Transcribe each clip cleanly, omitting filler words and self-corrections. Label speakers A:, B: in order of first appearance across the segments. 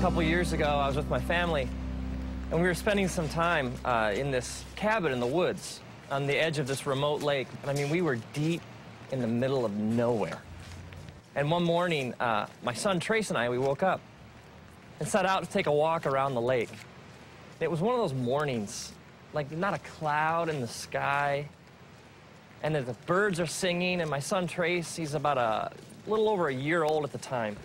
A: couple years ago, I was with my family, and we were spending some time in this cabin in the woods on the edge of this remote lake. And I mean, we were deep in the middle of nowhere. And one morning, my son Trace and I, we woke up and set out to take a walk around the lake. It was one of those mornings, like not a cloud in the sky, and the birds are singing, and my son Trace, he's about a little over a year old at the time.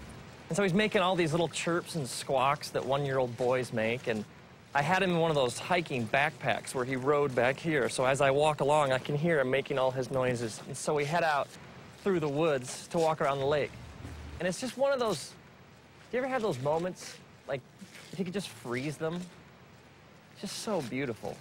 A: And so he's making all these little chirps and squawks that one-year-old boys make, and I had him in one of those hiking backpacks where he rode back here, so as I walk along, I can hear him making all his noises. And so we head out through the woods to walk around the lake. And it's just one of those, do you ever have those moments, like, if you could just freeze them? It's just so beautiful.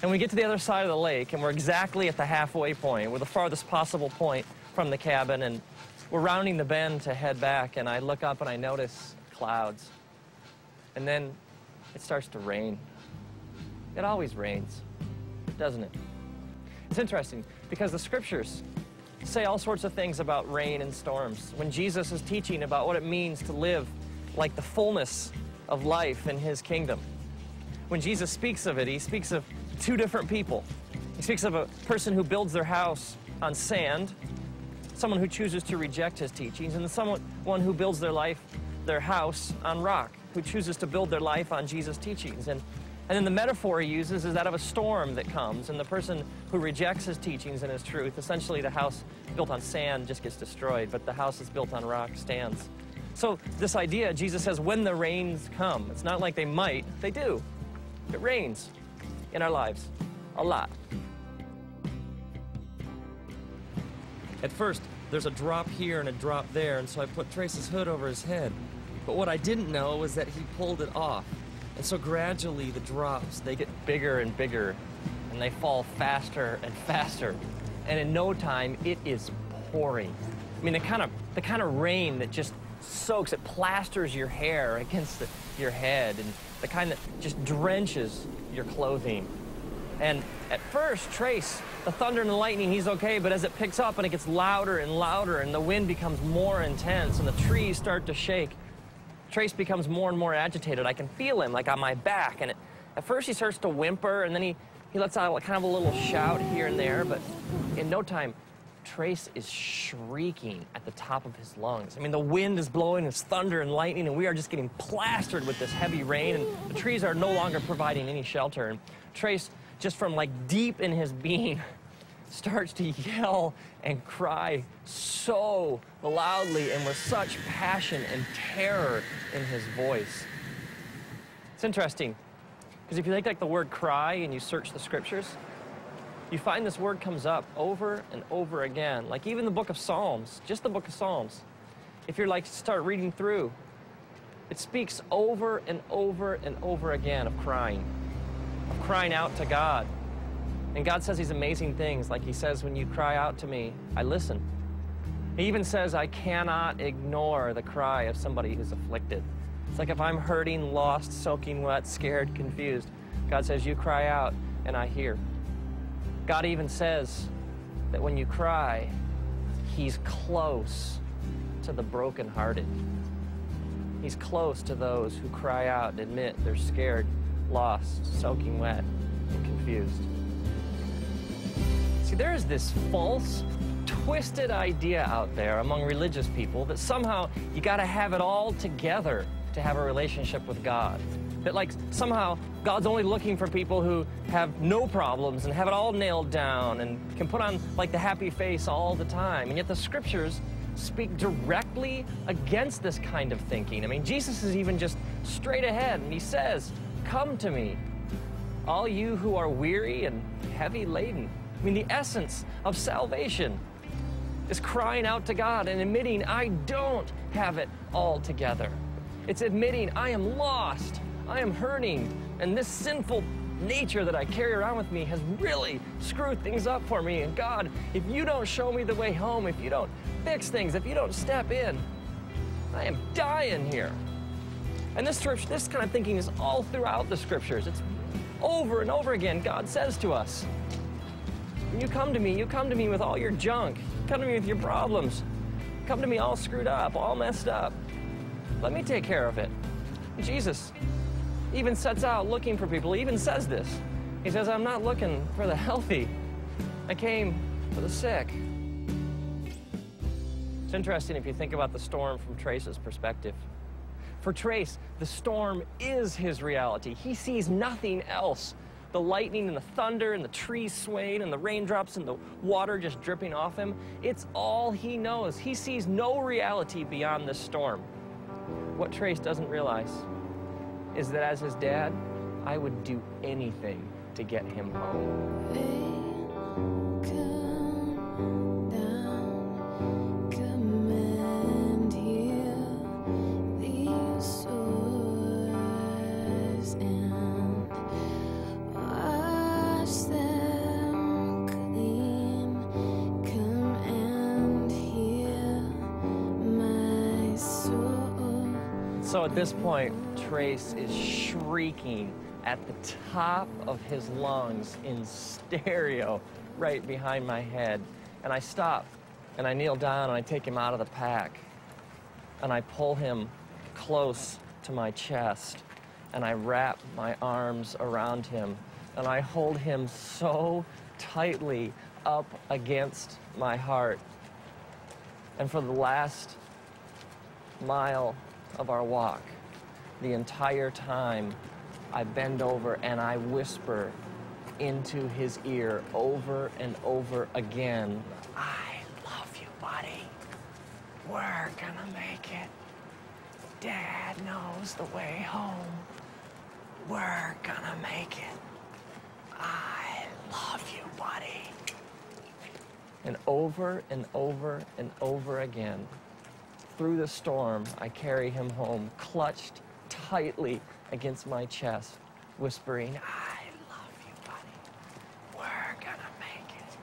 A: And we get to the other side of the lake, and we're exactly at the halfway point. We're the farthest possible point from the cabin, and we're rounding the bend to head back, and I look up and I notice clouds. And then it starts to rain. It always rains, doesn't it? It's interesting because the scriptures say all sorts of things about rain and storms. When Jesus is teaching about what it means to live like the fullness of life in his kingdom, when Jesus speaks of it, he speaks of two different people. He speaks of a person who builds their house on sand, someone who chooses to reject his teachings, and someone who builds their house on rock, who chooses to build their life on Jesus' teachings. And then the metaphor he uses is that of a storm that comes, and the person who rejects his teachings and his truth, essentially the house built on sand just gets destroyed, but the house that's built on rock stands. So this idea, Jesus says, when the rains come, it's not like they might, they do. It rains in our lives, a lot. At first, there's a drop here and a drop there, and so I put Trace's hood over his head. But what I didn't know was that he pulled it off. And so gradually the drops, they get bigger and bigger, and they fall faster and faster. And in no time, it is pouring. I mean, the kind of rain that just soaks, it plasters your hair against your head, and the kind that just drenches your clothing. And at first, Trace, the thunder and the lightning, he's okay, but as it picks up and it gets louder and louder and the wind becomes more intense and the trees start to shake, Trace becomes more and more agitated. I can feel him, like on my back. And at first he starts to whimper, and then he lets out kind of a little shout here and there, but in no time, Trace is shrieking at the top of his lungs. I mean, the wind is blowing, it's thunder and lightning, and we are just getting plastered with this heavy rain, and the trees are no longer providing any shelter. And Trace, just from like deep in his being, starts to yell and cry so loudly and with such passion and terror in his voice. It's interesting, because if you take like the word cry and you search the scriptures, you find this word comes up over and over again. Like even the book of Psalms, just the book of Psalms. If you're like start reading through, it speaks over and over and over again of crying out to God. And God says these amazing things, like he says, when you cry out to me, I listen. He even says, I cannot ignore the cry of somebody who's afflicted. It's like if I'm hurting, lost, soaking wet, scared, confused, God says, you cry out and I hear. God even says that when you cry, he's close to the brokenhearted. He's close to those who cry out and admit they're scared, lost, soaking wet, and confused. See, there is this false, twisted idea out there among religious people that somehow you got to have it all together to have a relationship with God. That like somehow God's only looking for people who have no problems and have it all nailed down and can put on like the happy face all the time. And yet the scriptures speak directly against this kind of thinking. I mean, Jesus is even just straight ahead, and he says, come to me, all you who are weary and heavy laden. I mean, the essence of salvation is crying out to God and admitting, I don't have it all together. It's admitting, I am lost, I am hurting, and this sinful nature that I carry around with me has really screwed things up for me. And God, if you don't show me the way home, if you don't fix things, if you don't step in, I am dying here. And this kind of thinking is all throughout the scriptures. It's over and over again. God says to us, when you come to me with all your junk, come to me with your problems, come to me all screwed up, all messed up. Let me take care of it. Jesus even sets out looking for people. He even says this. He says, I'm not looking for the healthy. I came for the sick. It's interesting if you think about the storm from Trace's perspective. For Trace, the storm is his reality. He sees nothing else. The lightning and the thunder and the trees swaying and the raindrops and the water just dripping off him, it's all he knows. He sees no reality beyond this storm. What Trace doesn't realize is that as his dad, I would do anything to get him home. So at this point, Trace is shrieking at the top of his lungs in stereo right behind my head. And I stop, and I kneel down, and I take him out of the pack. And I pull him close to my chest, and I wrap my arms around him, and I hold him so tightly up against my heart. And for the last mile of our walk, the entire time, I bend over and I whisper into his ear over and over again, I love you, buddy. We're gonna make it. Dad knows the way home. We're gonna make it. I love you, buddy. And over and over and over again, through the storm, I carry him home, clutched tightly against my chest, whispering, I love you, buddy. We're gonna make it.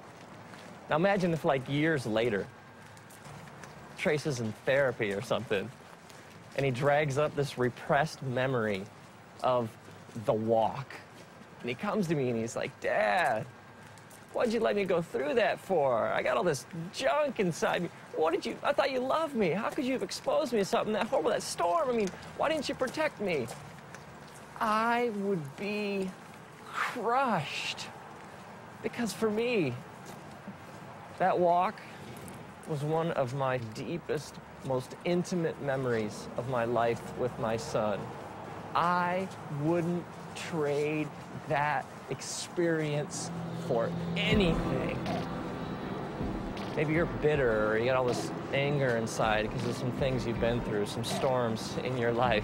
A: Now imagine if, like, years later, Trace is in therapy or something, and he drags up this repressed memory of the walk. And he comes to me and he's like, Dad, what'd you let me go through that for? I got all this junk inside me. I thought you loved me. How could you have exposed me to something that horrible, that storm? I mean, why didn't you protect me? I would be crushed. Because for me, that walk was one of my deepest, most intimate memories of my life with my son. I wouldn't trade that experience for anything. Maybe you're bitter or you got all this anger inside because of some things you've been through, some storms in your life.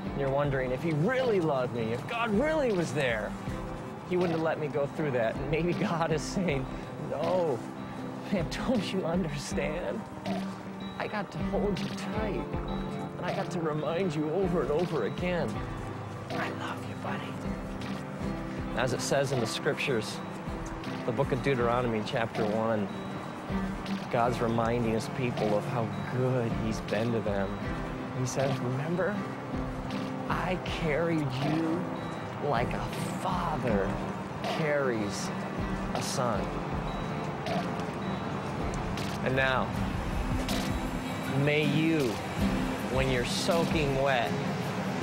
A: And you're wondering if he really loved me, if God really was there, he wouldn't have let me go through that. And maybe God is saying, no, man, don't you understand? I got to hold you tight, and I got to remind you over and over again, I love you, buddy. As it says in the scriptures, the book of Deuteronomy, chapter 1, God's reminding his people of how good he's been to them. He says, remember, I carried you like a father carries a son. And now, may you, when you're soaking wet,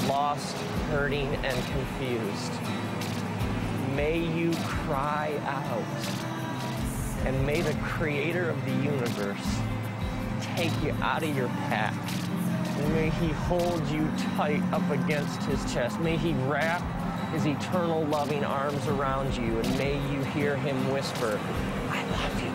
A: lost, hurting, and confused, may you cry out, and may the creator of the universe take you out of your pack. And may he hold you tight up against his chest. May he wrap his eternal loving arms around you, and may you hear him whisper, I love you.